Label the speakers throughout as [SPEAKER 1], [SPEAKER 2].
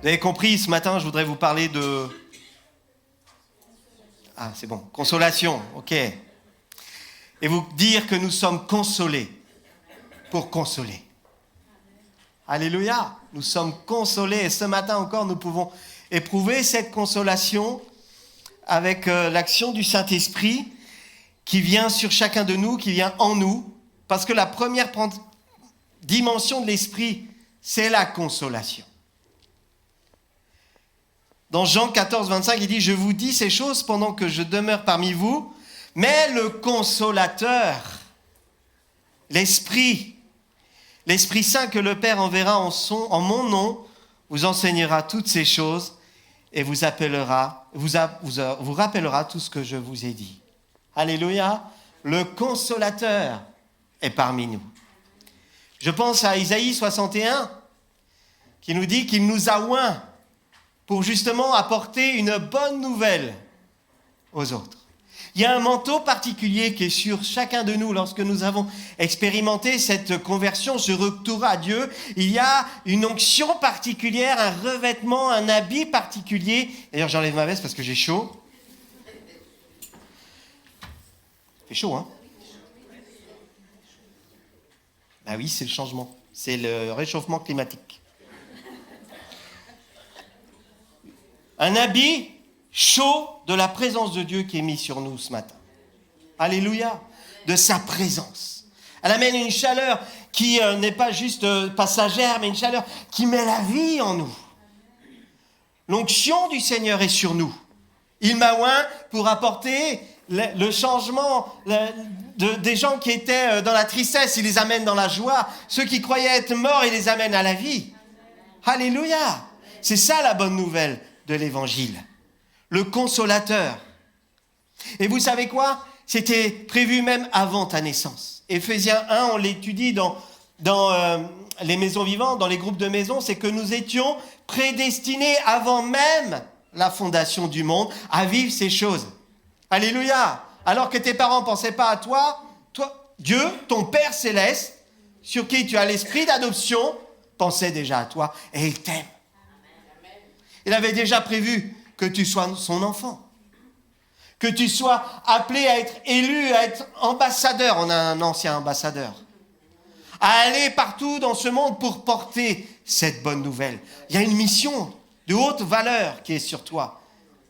[SPEAKER 1] Vous avez compris, ce matin, je voudrais vous parler de... Ah, c'est bon, consolation, ok. Et vous dire que nous sommes consolés pour consoler. Alléluia, nous sommes consolés et ce matin encore, nous pouvons éprouver cette consolation avec l'action du Saint-Esprit qui vient sur chacun de nous, qui vient en nous, parce que la première dimension de l'Esprit, c'est la consolation. Dans Jean 14, 25, il dit « Je vous dis ces choses pendant que je demeure parmi vous, mais le Consolateur, l'Esprit Saint que le Père enverra en mon nom, vous enseignera toutes ces choses et vous rappellera tout ce que je vous ai dit. » Alléluia, le Consolateur est parmi nous. Je pense à Isaïe 61, qui nous dit qu'il nous a oints pour justement apporter une bonne nouvelle aux autres. Il y a un manteau particulier qui est sur chacun de nous lorsque nous avons expérimenté cette conversion, ce retour à Dieu. Il y a une onction particulière, un revêtement, un habit particulier. D'ailleurs, j'enlève ma veste parce que j'ai chaud. Il fait chaud, hein? Ben oui, c'est le changement. C'est le réchauffement climatique. Un habit chaud de la présence de Dieu qui est mis sur nous ce matin. Alléluia, de sa présence. Elle amène une chaleur qui n'est pas juste passagère, mais une chaleur qui met la vie en nous. L'onction du Seigneur est sur nous. Il m'a oint pour apporter le changement des gens qui étaient dans la tristesse, il les amène dans la joie. Ceux qui croyaient être morts, il les amène à la vie. Alléluia, c'est ça la bonne nouvelle de l'Évangile. Le Consolateur. Et vous savez quoi? C'était prévu même avant ta naissance. Éphésiens 1, on l'étudie dans les maisons vivantes, dans les groupes de maisons, c'est que nous étions prédestinés avant même la fondation du monde à vivre ces choses. Alléluia! Alors que tes parents ne pensaient pas à toi, Dieu, ton Père céleste, sur qui tu as l'esprit d'adoption, pensait déjà à toi et il t'aime. Il avait déjà prévu que tu sois son enfant, que tu sois appelé à être élu, à être ambassadeur. On a un ancien ambassadeur. À aller partout dans ce monde pour porter cette bonne nouvelle. Il y a une mission de haute valeur qui est sur toi,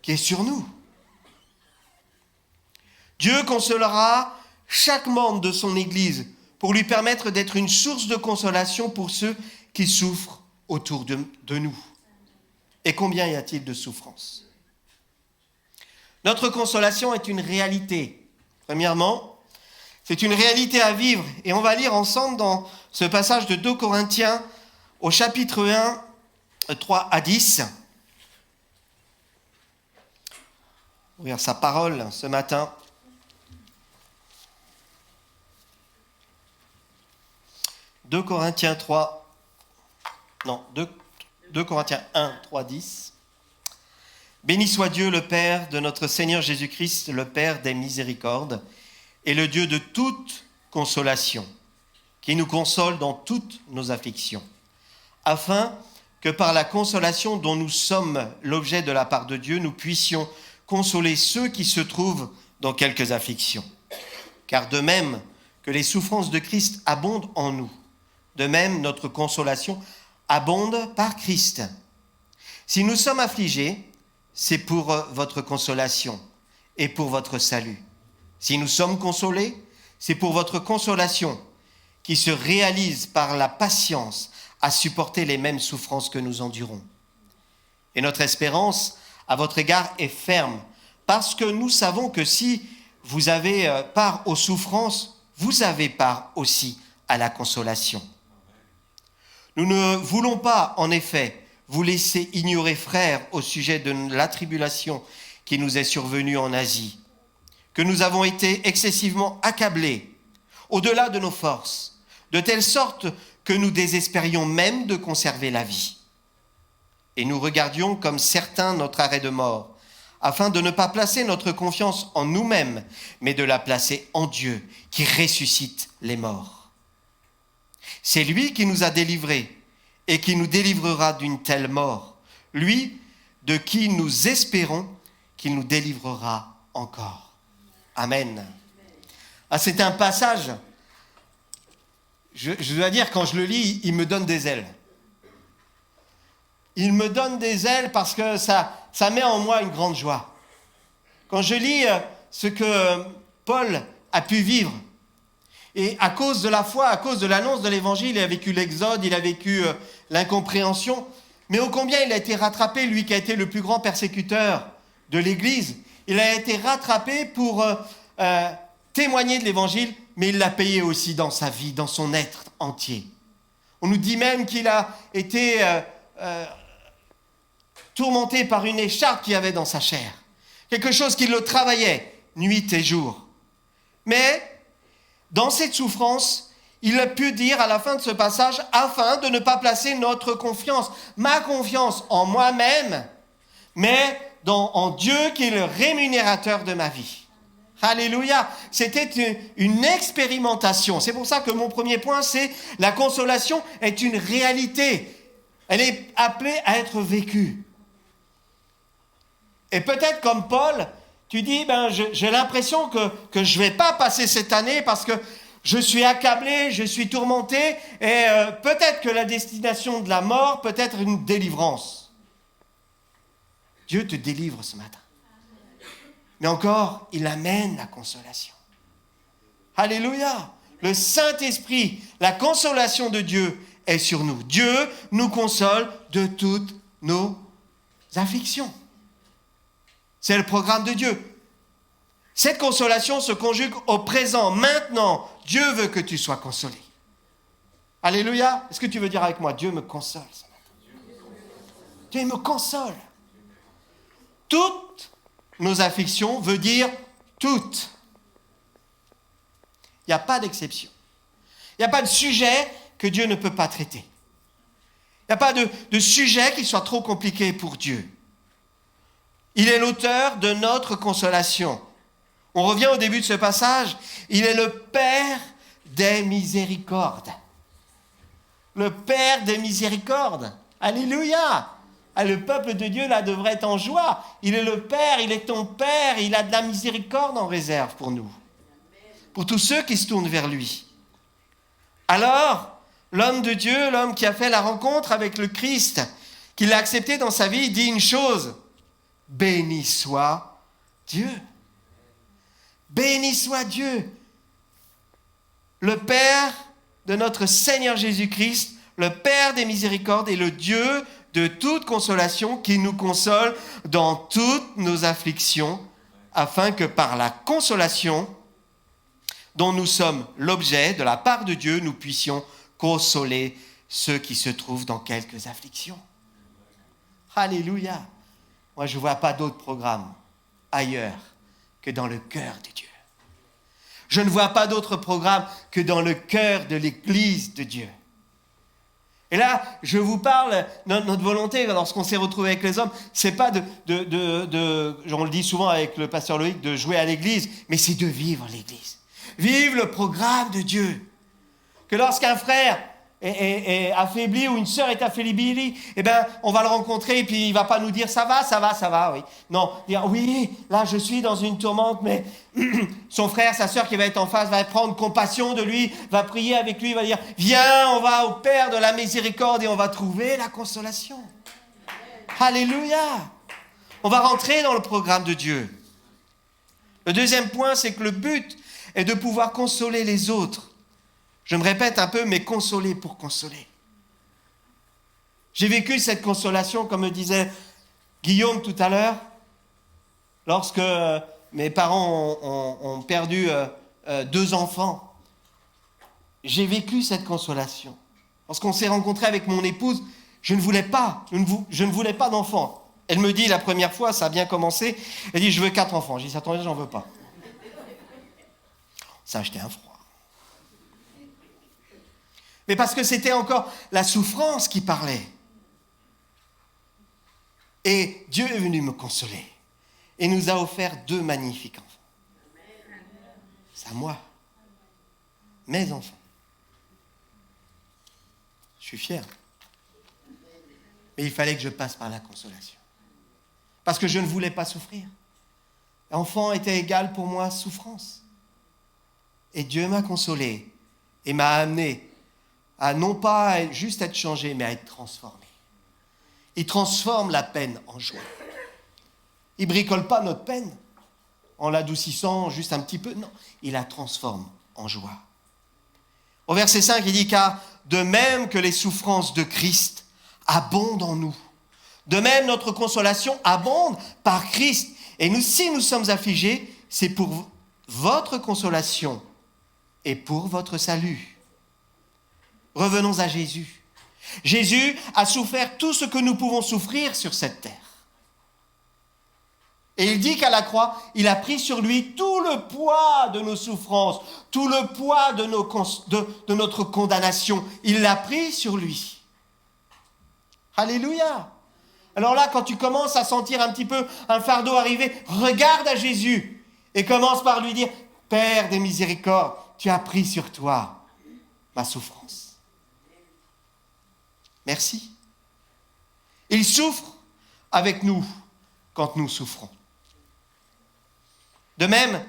[SPEAKER 1] qui est sur nous. Dieu consolera chaque membre de son Église pour lui permettre d'être une source de consolation pour ceux qui souffrent autour de nous. Et combien y a-t-il de souffrances? Notre consolation est une réalité. Premièrement, c'est une réalité à vivre. Et on va lire ensemble dans ce passage de 2 Corinthiens au chapitre 1, 3 à 10. Ouvrir sa parole ce matin. 2 Corinthiens 1, 3, 10. Béni soit Dieu, le Père de notre Seigneur Jésus-Christ, le Père des miséricordes, et le Dieu de toute consolation, qui nous console dans toutes nos afflictions, afin que par la consolation dont nous sommes l'objet de la part de Dieu, nous puissions consoler ceux qui se trouvent dans quelques afflictions. Car de même que les souffrances de Christ abondent en nous, de même notre consolation abonde par Christ. Si nous sommes affligés, c'est pour votre consolation et pour votre salut. Si nous sommes consolés, c'est pour votre consolation qui se réalise par la patience à supporter les mêmes souffrances que nous endurons. Et notre espérance à votre égard est ferme, parce que nous savons que si vous avez part aux souffrances, vous avez part aussi à la consolation. Nous ne voulons pas, en effet, vous laisser ignorer, frères, au sujet de la tribulation qui nous est survenue en Asie, que nous avons été excessivement accablés, au-delà de nos forces, de telle sorte que nous désespérions même de conserver la vie. Et nous regardions comme certains notre arrêt de mort, afin de ne pas placer notre confiance en nous-mêmes, mais de la placer en Dieu, qui ressuscite les morts. C'est lui qui nous a délivrés et qui nous délivrera d'une telle mort. lui de qui nous espérons qu'il nous délivrera encore. Amen. Ah, c'est un passage, je dois dire, quand je le lis, il me donne des ailes. Il me donne des ailes parce que ça met en moi une grande joie. Quand je lis ce que Paul a pu vivre, et à cause de la foi, à cause de l'annonce de l'évangile, il a vécu l'exode, il a vécu l'incompréhension, mais ô combien il a été rattrapé, lui qui a été le plus grand persécuteur de l'Église. Il a été rattrapé pour témoigner de l'évangile, mais il l'a payé aussi dans sa vie, dans son être entier. On nous dit même qu'il a été tourmenté par une écharpe qu'il y avait dans sa chair. Quelque chose qui le travaillait nuit et jour. Mais dans cette souffrance, il a pu dire à la fin de ce passage, afin de ne pas placer notre confiance, ma confiance en moi-même, mais en Dieu qui est le rémunérateur de ma vie. Alléluia. C'était une expérimentation. C'est pour ça que mon premier point, c'est la consolation est une réalité. Elle est appelée à être vécue. Et peut-être comme Paul, tu dis, j'ai l'impression que je ne vais pas passer cette année parce que je suis accablé, je suis tourmenté, et peut-être que la destination de la mort peut être une délivrance. Dieu te délivre ce matin. Mais encore, il amène la consolation. Alléluia. Le Saint-Esprit, la consolation de Dieu est sur nous. Dieu nous console de toutes nos afflictions. C'est le programme de Dieu. Cette consolation se conjugue au présent, maintenant. Dieu veut que tu sois consolé. Alléluia. Est-ce que tu veux dire avec moi, Dieu me console ce matin? Dieu me console. Toutes nos afflictions veut dire toutes. Il n'y a pas d'exception. Il n'y a pas de sujet que Dieu ne peut pas traiter. Il n'y a pas de sujet qui soit trop compliqué pour Dieu. Il est l'auteur de notre consolation. On revient au début de ce passage. Il est le Père des miséricordes. Le Père des miséricordes. Alléluia. Ah, le peuple de Dieu, là, devrait être en joie. Il est le Père, il est ton Père. Il a de la miséricorde en réserve pour nous. Pour tous ceux qui se tournent vers lui. Alors, l'homme de Dieu, l'homme qui a fait la rencontre avec le Christ, qui l'a accepté dans sa vie, dit une chose. Béni soit Dieu. Béni soit Dieu. Le Père de notre Seigneur Jésus-Christ, le Père des miséricordes et le Dieu de toute consolation qui nous console dans toutes nos afflictions, afin que par la consolation dont nous sommes l'objet de la part de Dieu, nous puissions consoler ceux qui se trouvent dans quelques afflictions. Alléluia. Moi, je ne vois pas d'autre programme ailleurs que dans le cœur de Dieu. Je ne vois pas d'autre programme que dans le cœur de l'Église de Dieu. Et là, je vous parle, notre volonté, lorsqu'on s'est retrouvé avec les hommes, c'est pas on le dit souvent avec le pasteur Loïc, de jouer à l'Église, mais c'est de vivre l'Église. Vivre le programme de Dieu. Que lorsqu'un frère est affaibli ou une sœur est affaiblie, on va le rencontrer et puis il ne va pas nous dire ça va, oui. Non, dire oui, là je suis dans une tourmente, mais son frère, sa sœur qui va être en face va prendre compassion de lui, va prier avec lui, va dire viens, on va au Père de la miséricorde et on va trouver la consolation. Alléluia. On va rentrer dans le programme de Dieu. Le deuxième point, c'est que le but est de pouvoir consoler les autres. Je me répète un peu, mais consoler pour consoler. J'ai vécu cette consolation, comme me disait Guillaume tout à l'heure, lorsque mes parents ont perdu 2 enfants. J'ai vécu cette consolation. Lorsqu'on s'est rencontrés avec mon épouse, je ne voulais pas d'enfants. Elle me dit la première fois, ça a bien commencé, elle dit je veux 4 enfants. J'ai dit attendez, j'en veux pas. Ça a acheté un froid. Mais parce que c'était encore la souffrance qui parlait. Et Dieu est venu me consoler. Et nous a offert 2 magnifiques enfants. C'est à moi. Mes enfants. Je suis fier. Mais il fallait que je passe par la consolation. Parce que je ne voulais pas souffrir. Enfant était égal pour moi souffrance. Et Dieu m'a consolé et m'a amené à non pas juste être changé, mais à être transformé. Il transforme la peine en joie. Il ne bricole pas notre peine en l'adoucissant juste un petit peu. Non, il la transforme en joie. Au verset 5, il dit « Car de même que les souffrances de Christ abondent en nous, de même notre consolation abonde par Christ. Et nous, si nous sommes affligés, c'est pour votre consolation et pour votre salut. » Revenons à Jésus. Jésus a souffert tout ce que nous pouvons souffrir sur cette terre. Et il dit qu'à la croix, il a pris sur lui tout le poids de nos souffrances, tout le poids de notre condamnation. Il l'a pris sur lui. Alléluia. Alors là, quand tu commences à sentir un petit peu un fardeau arriver, regarde à Jésus et commence par lui dire « Père des miséricordes, tu as pris sur toi ma souffrance. Merci. » Il souffre avec nous quand nous souffrons. De même,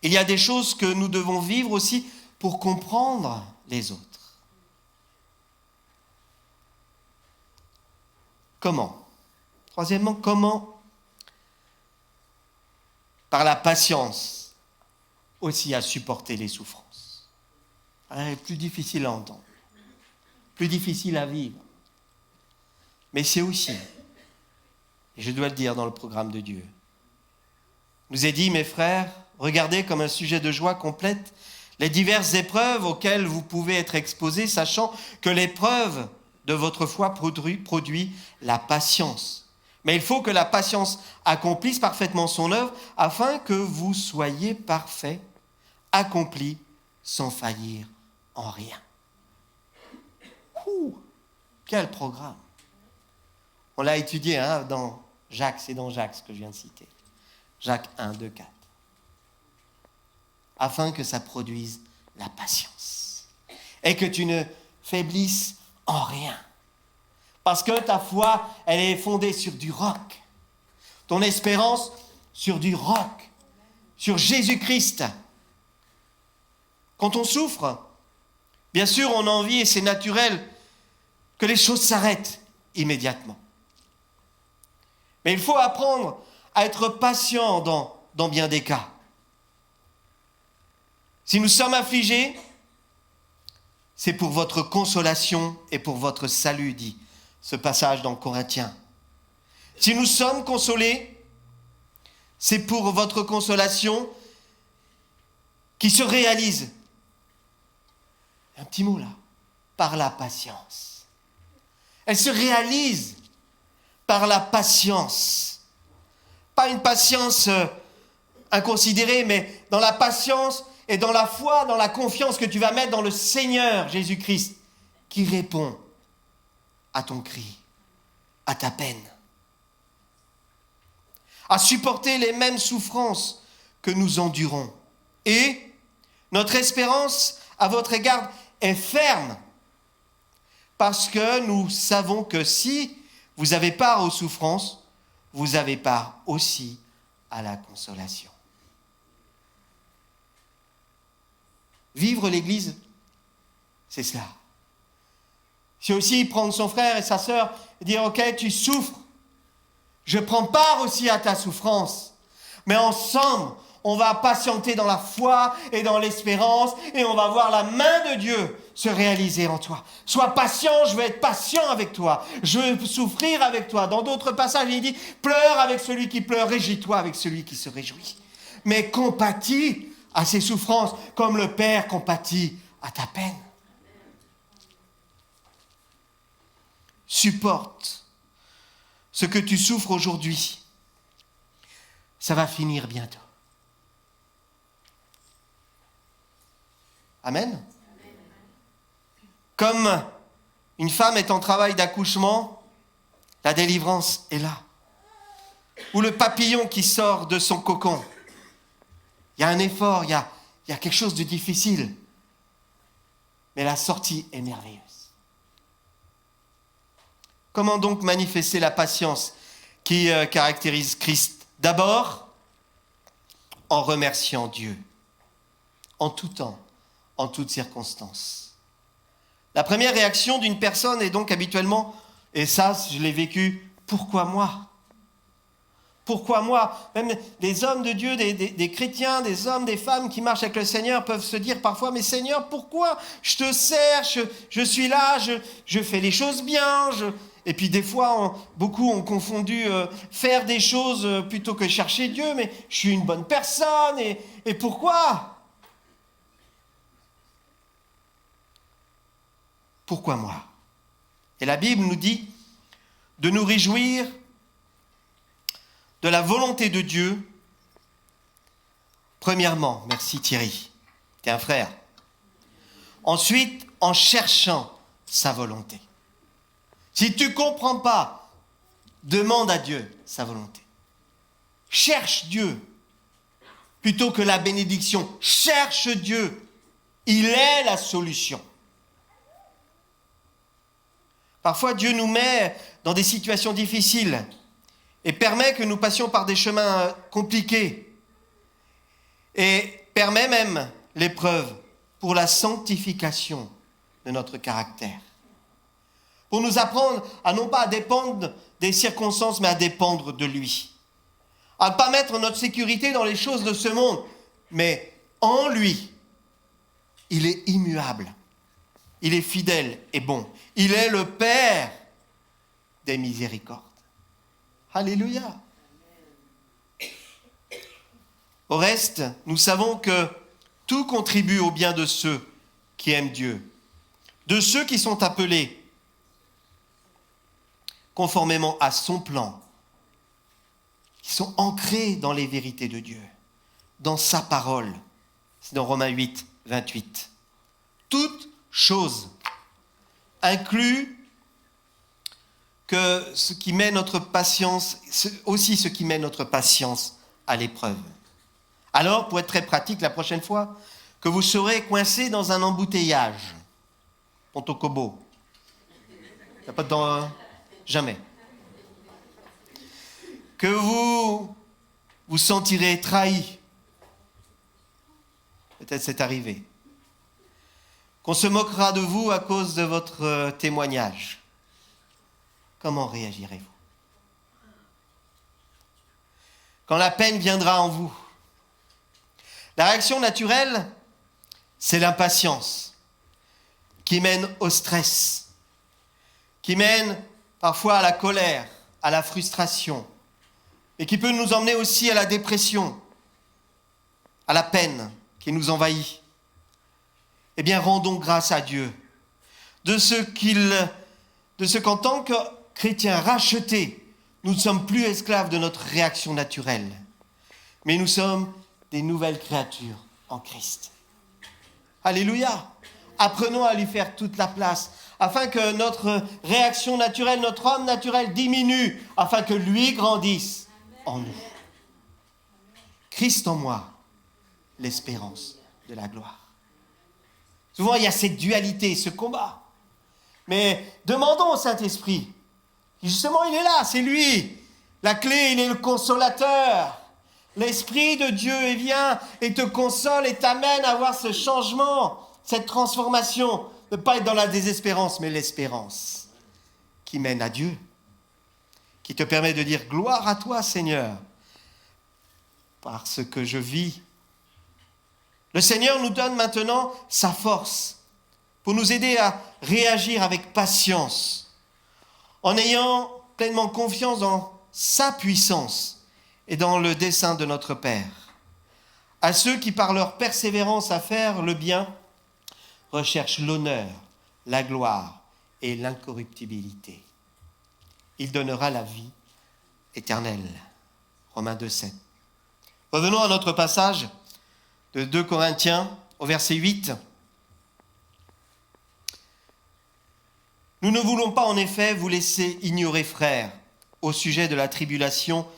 [SPEAKER 1] il y a des choses que nous devons vivre aussi pour comprendre les autres. Comment ? Troisièmement, comment ? Par la patience aussi à supporter les souffrances. Plus difficile à entendre, plus difficile à vivre. Mais c'est aussi, et je dois le dire dans le programme de Dieu, nous est dit, mes frères, regardez comme un sujet de joie complète les diverses épreuves auxquelles vous pouvez être exposés, sachant que l'épreuve de votre foi produit la patience. Mais il faut que la patience accomplisse parfaitement son œuvre afin que vous soyez parfaits, accomplis, sans faillir en rien. Quel programme! On l'a étudié dans Jacques, c'est dans Jacques ce que je viens de citer. Jacques 1, 2, 4. Afin que ça produise la patience. Et que tu ne faiblisses en rien. Parce que ta foi, elle est fondée sur du roc. Ton espérance sur du roc. Sur Jésus-Christ. Quand on souffre, bien sûr, on a envie, et c'est naturel, que les choses s'arrêtent immédiatement. Mais il faut apprendre à être patient dans bien des cas. Si nous sommes affligés, c'est pour votre consolation et pour votre salut, dit ce passage dans Corinthiens. Si nous sommes consolés, c'est pour votre consolation qui se réalise. Un petit mot là, par la patience. Elle se réalise par la patience. Pas une patience inconsidérée, mais dans la patience et dans la foi, dans la confiance que tu vas mettre dans le Seigneur Jésus-Christ qui répond à ton cri, à ta peine. À supporter les mêmes souffrances que nous endurons. Et notre espérance à votre égard est ferme parce que nous savons que si vous avez part aux souffrances, vous avez part aussi à la consolation. Vivre l'Église, c'est cela. C'est aussi prendre son frère et sa sœur et dire « Ok, tu souffres, je prends part aussi à ta souffrance, mais ensemble, on va patienter dans la foi et dans l'espérance et on va voir la main de Dieu se réaliser en toi. Sois patient, je vais être patient avec toi. Je veux souffrir avec toi. » Dans d'autres passages, il dit « Pleure avec celui qui pleure, réjouis-toi avec celui qui se réjouit. » Mais compatis à ses souffrances comme le Père compatit à ta peine. Supporte ce que tu souffres aujourd'hui. Ça va finir bientôt. Amen. Comme une femme est en travail d'accouchement, la délivrance est là. Ou le papillon qui sort de son cocon. Il y a un effort, il y a quelque chose de difficile. Mais la sortie est merveilleuse. Comment donc manifester la patience qui caractérise Christ? D'abord, en remerciant Dieu, en tout temps, en toutes circonstances. La première réaction d'une personne est donc habituellement, et ça je l'ai vécu, pourquoi moi? Pourquoi moi? Même des hommes de Dieu, des chrétiens, des hommes, des femmes qui marchent avec le Seigneur peuvent se dire parfois, mais Seigneur, pourquoi? Je te sers, je suis là, je fais les choses bien. Et puis des fois, beaucoup ont confondu faire des choses plutôt que chercher Dieu, mais je suis une bonne personne, et pourquoi? Pourquoi moi? Et la Bible nous dit de nous réjouir de la volonté de Dieu. Premièrement, merci Thierry, t'es un frère. Ensuite, en cherchant sa volonté. Si tu ne comprends pas, demande à Dieu sa volonté. Cherche Dieu plutôt que la bénédiction. Cherche Dieu. Il est la solution. Parfois, Dieu nous met dans des situations difficiles et permet que nous passions par des chemins compliqués et permet même l'épreuve pour la sanctification de notre caractère. Pour nous apprendre à non pas à dépendre des circonstances, mais à dépendre de lui. À ne pas mettre notre sécurité dans les choses de ce monde, mais en lui. Il est immuable. Il est fidèle et bon. Il est le Père des miséricordes. Alléluia. Au reste, nous savons que tout contribue au bien de ceux qui aiment Dieu, de ceux qui sont appelés conformément à son plan, qui sont ancrés dans les vérités de Dieu, dans sa parole. C'est dans Romains 8, 28. Toute chose inclut que ce qui met notre patience, aussi ce qui met notre patience à l'épreuve. Alors, pour être très pratique, la prochaine fois que vous serez coincé dans un embouteillage, Pontokobo, il n'y a pas de temps, jamais. Que vous vous sentirez trahi, peut-être c'est arrivé, qu'on se moquera de vous à cause de votre témoignage. Comment réagirez-vous? Quand la peine viendra en vous, la réaction naturelle, c'est l'impatience qui mène au stress, qui mène parfois à la colère, à la frustration, et qui peut nous emmener aussi à la dépression, à la peine qui nous envahit. Eh bien, rendons grâce à Dieu de ce qu'en tant que chrétiens rachetés, nous ne sommes plus esclaves de notre réaction naturelle, mais nous sommes des nouvelles créatures en Christ. Alléluia! Apprenons à lui faire toute la place, afin que notre réaction naturelle, notre homme naturel diminue, afin que lui grandisse en nous. Christ en moi, l'espérance de la gloire. Souvent, il y a cette dualité, ce combat. Mais demandons au Saint-Esprit. Justement, il est là, c'est lui. La clé, il est le consolateur. L'Esprit de Dieu, il vient et te console et t'amène à voir ce changement, cette transformation. Ne pas être dans la désespérance, mais l'espérance qui mène à Dieu. Qui te permet de dire gloire à toi, Seigneur, parce que je vis. Le Seigneur nous donne maintenant sa force pour nous aider à réagir avec patience, en ayant pleinement confiance dans sa puissance et dans le dessein de notre Père. À ceux qui, par leur persévérance à faire le bien, recherchent l'honneur, la gloire et l'incorruptibilité. Il donnera la vie éternelle. Romains 2, 7. Revenons à notre passage de 2 Corinthiens, au verset 8. Nous ne voulons pas en effet vous laisser ignorer, frères, au sujet de la tribulation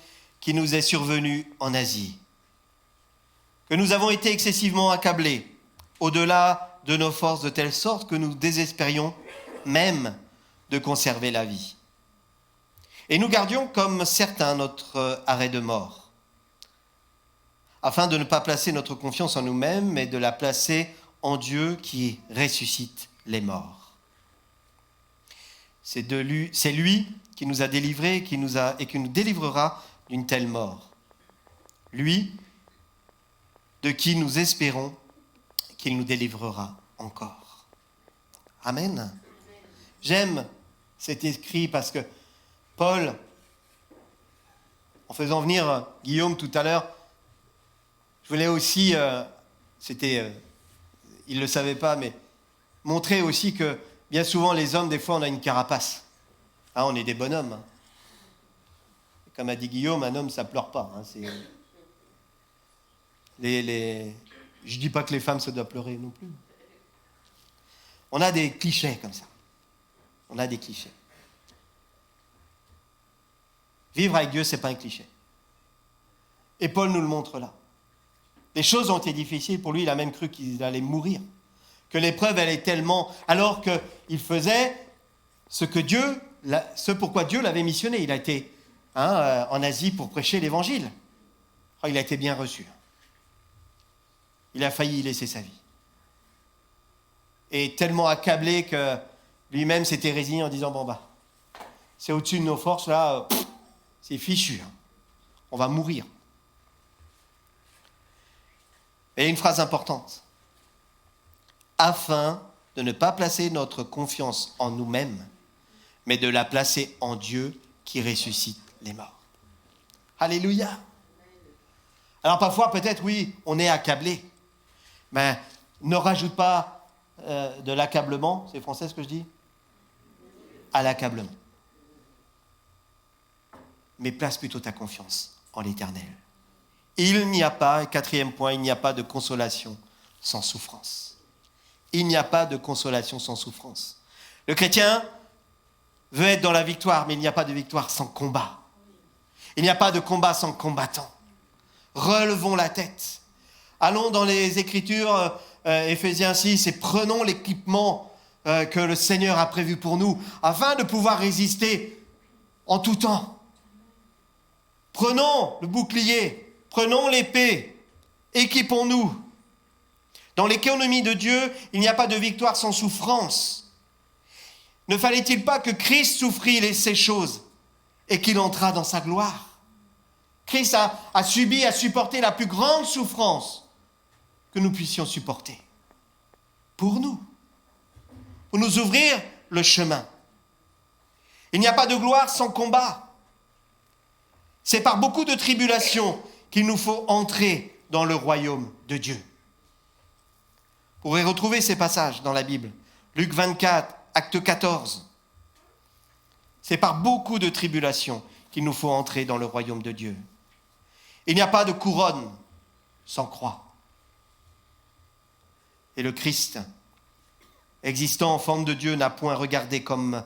[SPEAKER 1] qui nous est survenue en Asie, que nous avons été excessivement accablés, au-delà de nos forces, de telle sorte que nous désespérions même de conserver la vie. Et nous gardions comme certains notre arrêt de mort, afin de ne pas placer notre confiance en nous-mêmes, mais de la placer en Dieu qui ressuscite les morts. C'est lui qui nous a délivrés et qui nous délivrera d'une telle mort. Lui, de qui nous espérons qu'il nous délivrera encore. Amen. J'aime cet écrit parce que Paul, en faisant venir Guillaume tout à l'heure, je voulais aussi, il ne le savait pas, mais montrer aussi que bien souvent les hommes, des fois, on a une carapace. Hein, on est des bonhommes. Hein. Comme a dit Guillaume, un homme, ça pleure pas. Hein, Je dis pas que les femmes, ça doit pleurer non plus. On a des clichés comme ça. On a des clichés. Vivre avec Dieu, c'est pas un cliché. Et Paul nous le montre là. Les choses ont été difficiles pour lui, il a même cru qu'il allait mourir. Que l'épreuve, elle est tellement... Alors qu'il faisait ce pourquoi Dieu l'avait missionné. Il a été en Asie pour prêcher l'évangile. Oh, il a été bien reçu. Il a failli y laisser sa vie. Et tellement accablé que lui-même s'était résigné en disant, c'est au-dessus de nos forces, là, c'est fichu. Hein. On va mourir. Et une phrase importante. Afin de ne pas placer notre confiance en nous-mêmes, mais de la placer en Dieu qui ressuscite les morts. Alléluia. Alors parfois, peut-être, oui, on est accablé. Mais ne rajoute pas de l'accablement, c'est français ce que je dis ? À l'accablement. Mais place plutôt ta confiance en l'Éternel. Il n'y a pas, quatrième point, il n'y a pas de consolation sans souffrance. Il n'y a pas de consolation sans souffrance. Le chrétien veut être dans la victoire, mais il n'y a pas de victoire sans combat. Il n'y a pas de combat sans combattant. Relevons la tête. Allons dans les Écritures, Éphésiens 6, et prenons l'équipement que le Seigneur a prévu pour nous, afin de pouvoir résister en tout temps. Prenons le bouclier, prenons l'épée, équipons-nous. Dans l'économie de Dieu, il n'y a pas de victoire sans souffrance. Ne fallait-il pas que Christ souffrit ces choses et qu'il entra dans sa gloire ? Christ a supporté la plus grande souffrance que nous puissions supporter. Pour nous ouvrir le chemin. Il n'y a pas de gloire sans combat. C'est par beaucoup de tribulations qu'il nous faut entrer dans le royaume de Dieu. Vous pourrez retrouver ces passages dans la Bible. Luc 24, acte 14. C'est par beaucoup de tribulations qu'il nous faut entrer dans le royaume de Dieu. Il n'y a pas de couronne sans croix. Et le Christ, existant en forme de Dieu, n'a point regardé comme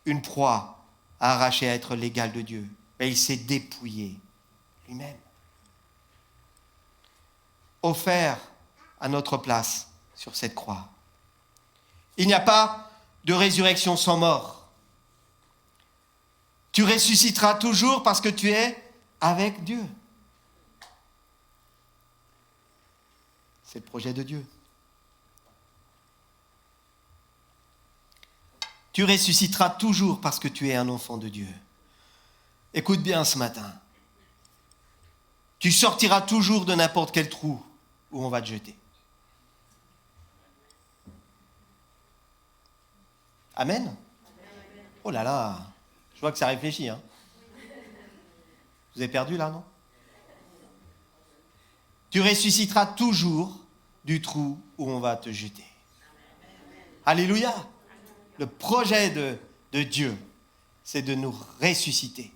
[SPEAKER 1] une proie à arracher à être l'égal de Dieu, mais il s'est dépouillé lui-même. Offert à notre place sur cette croix. Il n'y a pas de résurrection sans mort. Tu ressusciteras toujours parce que tu es avec Dieu. C'est le projet de Dieu. Tu ressusciteras toujours parce que tu es un enfant de Dieu. Écoute bien ce matin. Tu sortiras toujours de n'importe quel trou où on va te jeter. Amen. Oh là là, je vois que ça réfléchit. Hein. Vous avez perdu là, non ? Tu ressusciteras toujours du trou où on va te jeter. Alléluia. Le projet de Dieu, c'est de nous ressusciter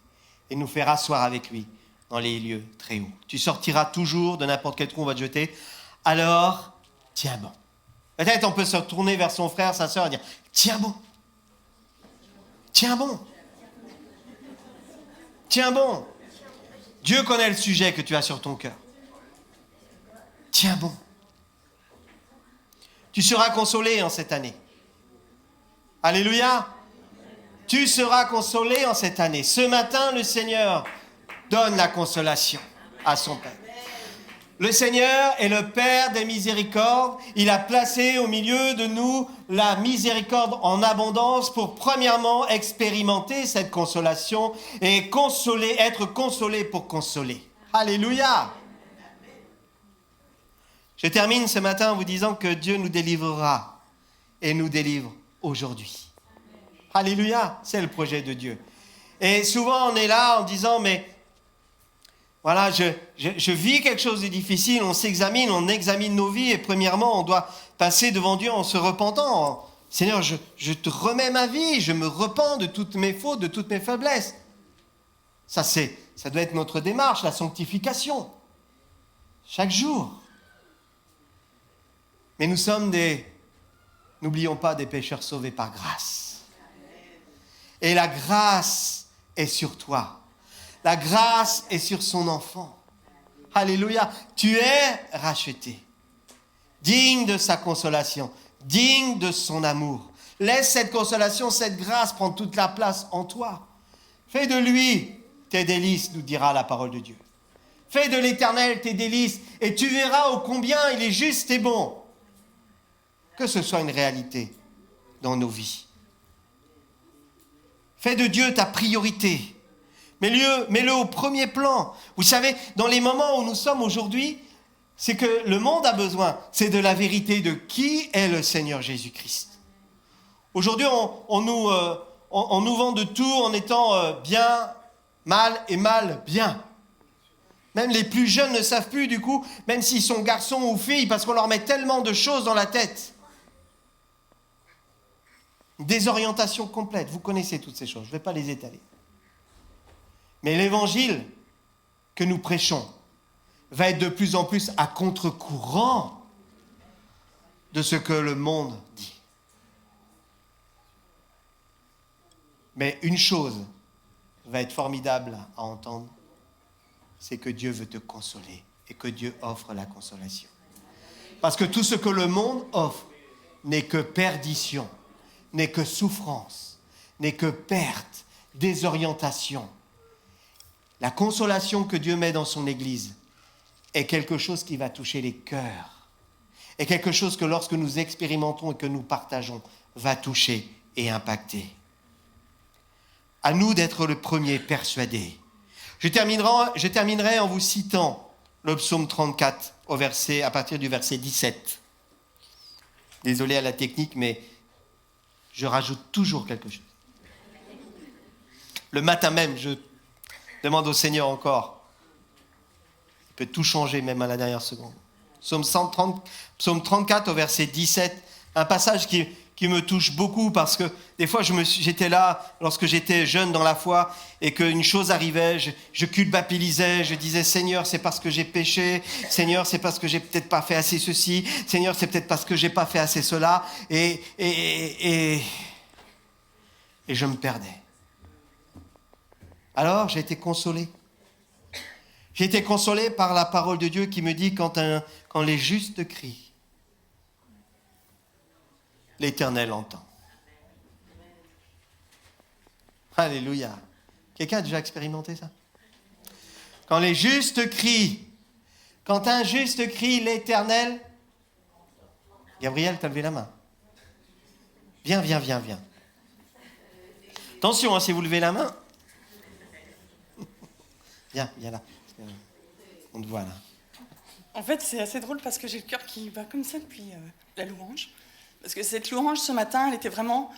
[SPEAKER 1] et nous faire asseoir avec lui dans les lieux très hauts. Tu sortiras toujours de n'importe quel trou où on va te jeter. Alors, tiens bon. Peut-être on peut se retourner vers son frère, sa sœur et dire « Tiens bon. Tiens bon. Tiens bon. Dieu connaît le sujet que tu as sur ton cœur. Tiens bon. Tu seras consolé en cette année. Alléluia. Tu seras consolé en cette année. Ce matin, le Seigneur donne la consolation à son peuple. Le Seigneur est le Père des miséricordes. Il a placé au milieu de nous la miséricorde en abondance pour premièrement expérimenter cette consolation et être consolé pour consoler. Alléluia! Je termine ce matin en vous disant que Dieu nous délivrera et nous délivre aujourd'hui. Alléluia! C'est le projet de Dieu. Et souvent on est là en disant mais voilà, je vis quelque chose de difficile, on examine nos vies et premièrement, on doit passer devant Dieu en se repentant. Seigneur, je te remets ma vie, je me repens de toutes mes fautes, de toutes mes faiblesses. Ça doit être notre démarche, la sanctification, chaque jour. Mais nous sommes n'oublions pas, des pécheurs sauvés par grâce. Et la grâce est sur toi. La grâce est sur son enfant. Alléluia. Tu es racheté. Digne de sa consolation. Digne de son amour. Laisse cette consolation, cette grâce prendre toute la place en toi. Fais de lui tes délices, nous dira la parole de Dieu. Fais de l'Éternel tes délices et tu verras ô combien il est juste et bon. Que ce soit une réalité dans nos vies. Fais de Dieu ta priorité. Mets-le au premier plan. Vous savez, dans les moments où nous sommes aujourd'hui, c'est que le monde a besoin, c'est de la vérité de qui est le Seigneur Jésus-Christ. Aujourd'hui, on nous vend de tout en étant bien, mal et mal, bien. Même les plus jeunes ne savent plus du coup, même s'ils sont garçons ou filles, parce qu'on leur met tellement de choses dans la tête. Désorientation complète, vous connaissez toutes ces choses, je ne vais pas les étaler. Mais l'évangile que nous prêchons va être de plus en plus à contre-courant de ce que le monde dit. Mais une chose va être formidable à entendre, c'est que Dieu veut te consoler et que Dieu offre la consolation. Parce que tout ce que le monde offre n'est que perdition, n'est que souffrance, n'est que perte, désorientation. La consolation que Dieu met dans son Église est quelque chose qui va toucher les cœurs, est quelque chose que lorsque nous expérimentons et que nous partageons, va toucher et impacter. À nous d'être le premier persuadé. Je terminerai en vous citant le psaume 34 à partir du verset 17. Désolé à la technique, mais je rajoute toujours quelque chose. Le matin même, je demande au Seigneur encore. Il peut tout changer même à la dernière seconde. Psaume 34 au verset 17, un passage qui me touche beaucoup parce que des fois j'étais là lorsque j'étais jeune dans la foi et qu'une chose arrivait, je culpabilisais, je disais Seigneur c'est parce que j'ai péché, Seigneur c'est parce que j'ai peut-être pas fait assez ceci, Seigneur c'est peut-être parce que j'ai pas fait assez cela et je me perdais. Alors j'ai été consolé. J'ai été consolé par la parole de Dieu qui me dit quand les justes crient, l'Éternel entend. Alléluia. Quelqu'un a déjà expérimenté ça? Quand les justes crient, quand un juste crie, l'Éternel... Gabriel, t'as levé la main. Viens. Attention, si vous levez la main. Viens là. On te voit là.
[SPEAKER 2] En fait, c'est assez drôle parce que j'ai le cœur qui va comme ça depuis la louange. Parce que cette louange, ce matin, elle était vraiment...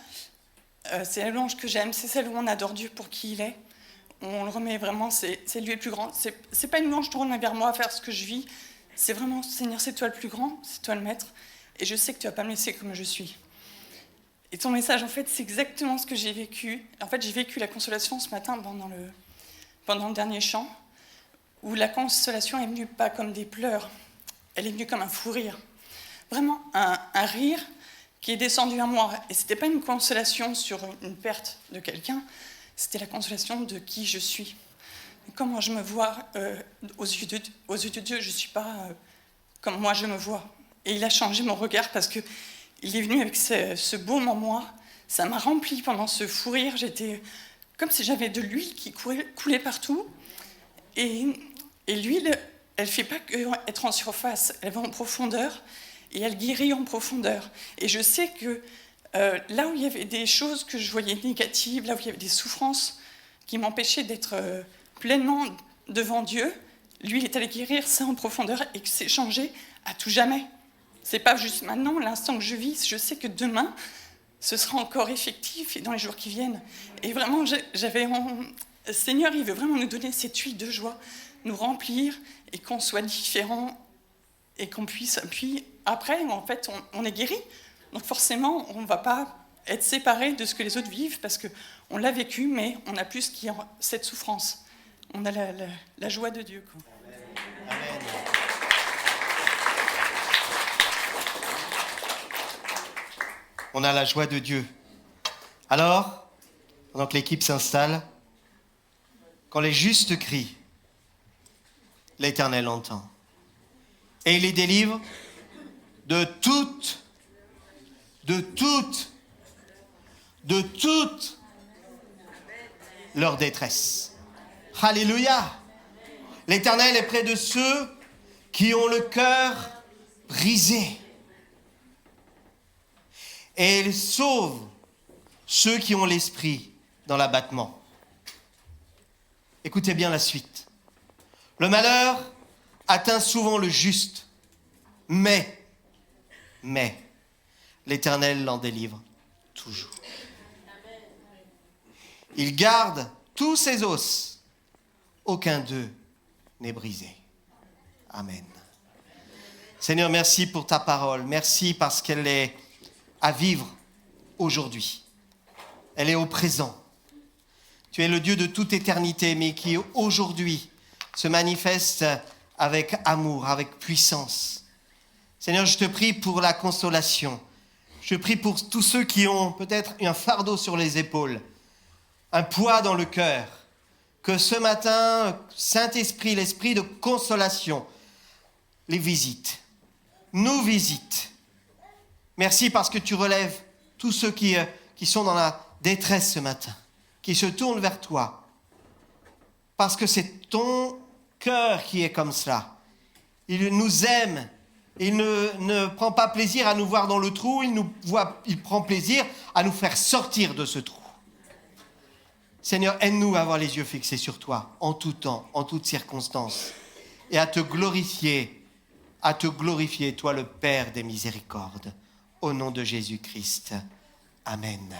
[SPEAKER 2] c'est la louange que j'aime, c'est celle où on adore Dieu pour qui il est. On le remet vraiment, c'est lui le plus grand. C'est pas une louange tournée vers moi à faire ce que je vis. C'est vraiment, Seigneur, c'est toi le plus grand, c'est toi le maître. Et je sais que tu vas pas me laisser comme je suis. Et ton message, en fait, c'est exactement ce que j'ai vécu. En fait, j'ai vécu la consolation ce matin pendant le dernier chant, où la consolation est venue pas comme des pleurs, elle est venue comme un fou rire. Vraiment un rire qui est descendu à moi. Et c'était pas une consolation sur une perte de quelqu'un, c'était la consolation de qui je suis. Comment je me vois aux yeux de Dieu, je suis pas comme moi je me vois. Et il a changé mon regard parce que il est venu avec ce baume en moi, ça m'a remplie pendant ce fou rire. J'étais comme si j'avais de l'huile qui coulait partout. Et l'huile, elle ne fait pas qu'être en surface, elle va en profondeur et elle guérit en profondeur. Et je sais que là où il y avait des choses que je voyais négatives, là où il y avait des souffrances qui m'empêchaient d'être pleinement devant Dieu, l'huile est allée guérir ça en profondeur et que c'est changé à tout jamais. C'est pas juste maintenant, l'instant que je vis, je sais que demain, ce sera encore effectif et dans les jours qui viennent. Et vraiment, Seigneur, il veut vraiment nous donner cette huile de joie, nous remplir et qu'on soit différents et qu'on puisse... Puis après, en fait, on est guéri. Donc forcément, on ne va pas être séparés de ce que les autres vivent parce qu'on l'a vécu, mais on a plus cette souffrance. On a la joie de Dieu, quoi.
[SPEAKER 1] Amen. On a la joie de Dieu. Alors, pendant que l'équipe s'installe, quand les justes crient, l'Éternel entend. Et il les délivre de toute leur détresse. Alléluia! L'Éternel est près de ceux qui ont le cœur brisé. Et il sauve ceux qui ont l'esprit dans l'abattement. Écoutez bien la suite. Le malheur atteint souvent le juste, mais l'Éternel l'en délivre toujours. Il garde tous ses os, aucun d'eux n'est brisé. Amen. Seigneur, merci pour ta parole. Merci parce qu'elle est à vivre aujourd'hui. Elle est au présent. Tu es le Dieu de toute éternité, mais qui aujourd'hui se manifeste avec amour, avec puissance. Seigneur, je te prie pour la consolation. Je prie pour tous ceux qui ont peut-être un fardeau sur les épaules, un poids dans le cœur. Que ce matin, Saint-Esprit, l'Esprit de consolation, les visite, nous visite. Merci parce que tu relèves tous ceux qui sont dans la détresse ce matin, qui se tournent vers toi. Parce que c'est ton cœur qui est comme cela. Il nous aime. Il ne prend pas plaisir à nous voir dans le trou. Il prend plaisir à nous faire sortir de ce trou. Seigneur, aide-nous à avoir les yeux fixés sur toi, en tout temps, en toutes circonstances, et à te glorifier, toi le Père des miséricordes. Au nom de Jésus-Christ. Amen.